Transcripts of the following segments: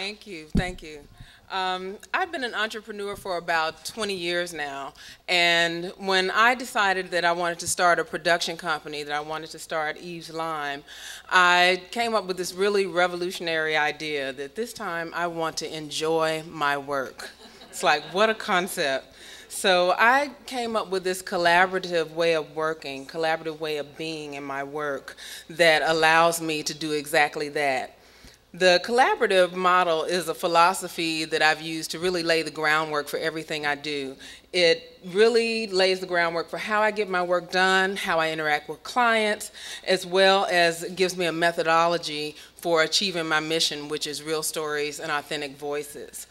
Thank you, thank you. I've been an entrepreneur for about 20 years now, and when I decided that I wanted to start a production company, that I wanted to start Eve's Lime, I came up with this really revolutionary idea that this time I want to enjoy my work. It's like, what a concept. So I came up with this collaborative way of working, collaborative way of being in my work that allows me to do exactly that. The collaborative model is a philosophy that I've used to really lay the groundwork for everything I do. It really lays the groundwork for how I get my work done, how I interact with clients, as well as gives me a methodology for achieving my mission, which is real stories and authentic voices.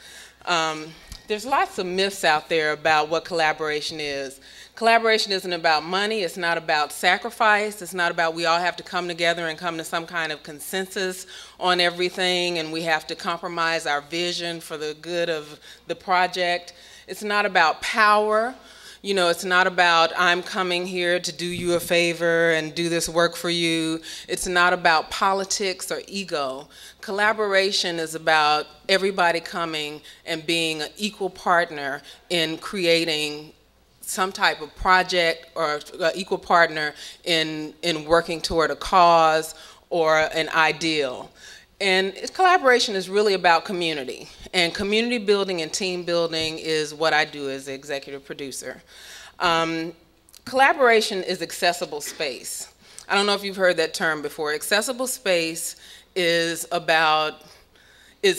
There's lots of myths out there about what collaboration is. Collaboration isn't about money, it's not about sacrifice, it's not about we all have to come together and come to some kind of consensus on everything and we have to compromise our vision for the good of the project. It's not about power. You know, it's not about I'm coming here to do you a favor and do this work for you. It's not about politics or ego. Collaboration is about everybody coming and being an equal partner in creating some type of project or equal partner in working toward a cause or an ideal. And collaboration is really about community. And community building and team building is what I do as the executive producer. Collaboration is accessible space. I don't know if you've heard that term before. Accessible space is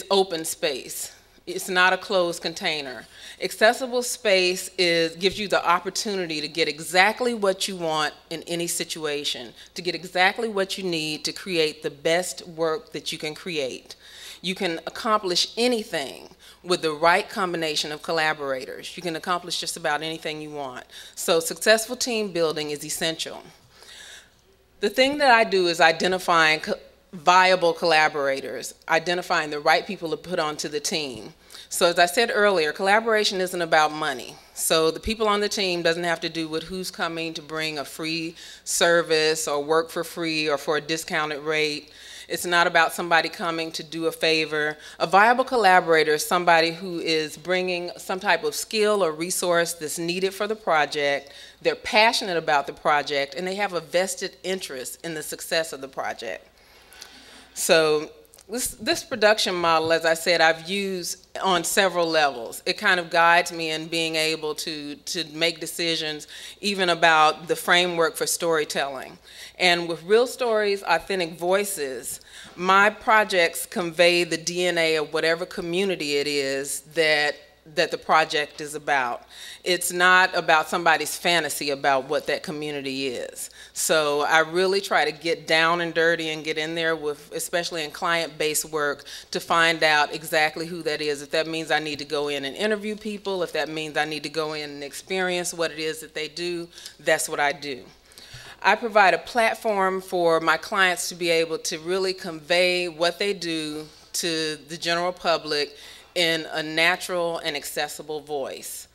open space. It's not a closed container. Accessible space gives you the opportunity to get exactly what you want in any situation, to get exactly what you need to create the best work that you can create. You can accomplish anything with the right combination of collaborators. You can accomplish just about anything you want. So successful team building is essential. The thing that I do is identifying viable collaborators, identifying the right people to put onto the team. So as I said earlier, collaboration isn't about money. So the people on the team doesn't have to do with who's coming to bring a free service or work for free or for a discounted rate. It's not about somebody coming to do a favor. A viable collaborator is somebody who is bringing some type of skill or resource that's needed for the project. They're passionate about the project and they have a vested interest in the success of the project. So this production model, as I said, I've used on several levels. It kind of guides me in being able to make decisions even about the framework for storytelling. And with real stories, authentic voices, my projects convey the DNA of whatever community it is that the project is about. It's not about somebody's fantasy about what that community is. So I really try to get down and dirty and get in there with, especially in client-based work, to find out exactly who that is. If that means I need to go in and interview people, if that means I need to go in and experience what it is that they do, that's what I do. I provide a platform for my clients to be able to really convey what they do to the general public in a natural and accessible voice.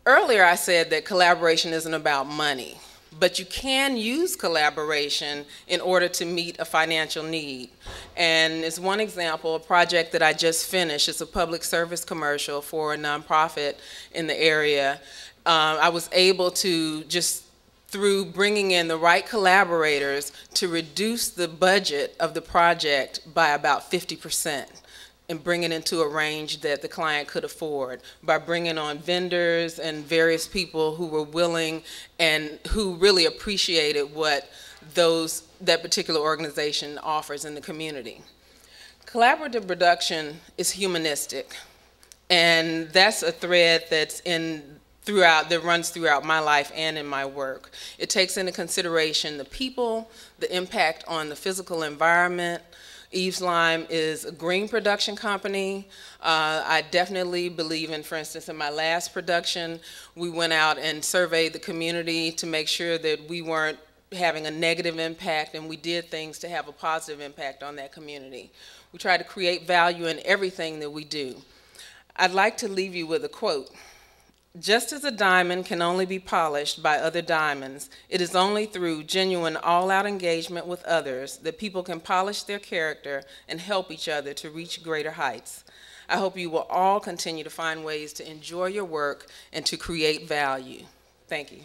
Earlier I said that collaboration isn't about money, but you can use collaboration in order to meet a financial need. And as one example, a project that I just finished is a public service commercial for a nonprofit in the area. I was able to just through bringing in the right collaborators to reduce the budget of the project by about 50%. And bring it into a range that the client could afford by bringing on vendors and various people who were willing and who really appreciated what that particular organization offers in the community. Collaborative production is humanistic, and that's a thread that runs throughout my life and in my work. It takes into consideration the people, the impact on the physical environment. Eve's Lime is a green production company. I definitely believe in, for instance, in my last production, we went out and surveyed the community to make sure that we weren't having a negative impact, and we did things to have a positive impact on that community. We try to create value in everything that we do. I'd like to leave you with a quote. Just as a diamond can only be polished by other diamonds, it is only through genuine all-out engagement with others that people can polish their character and help each other to reach greater heights. I hope you will all continue to find ways to enjoy your work and to create value. Thank you.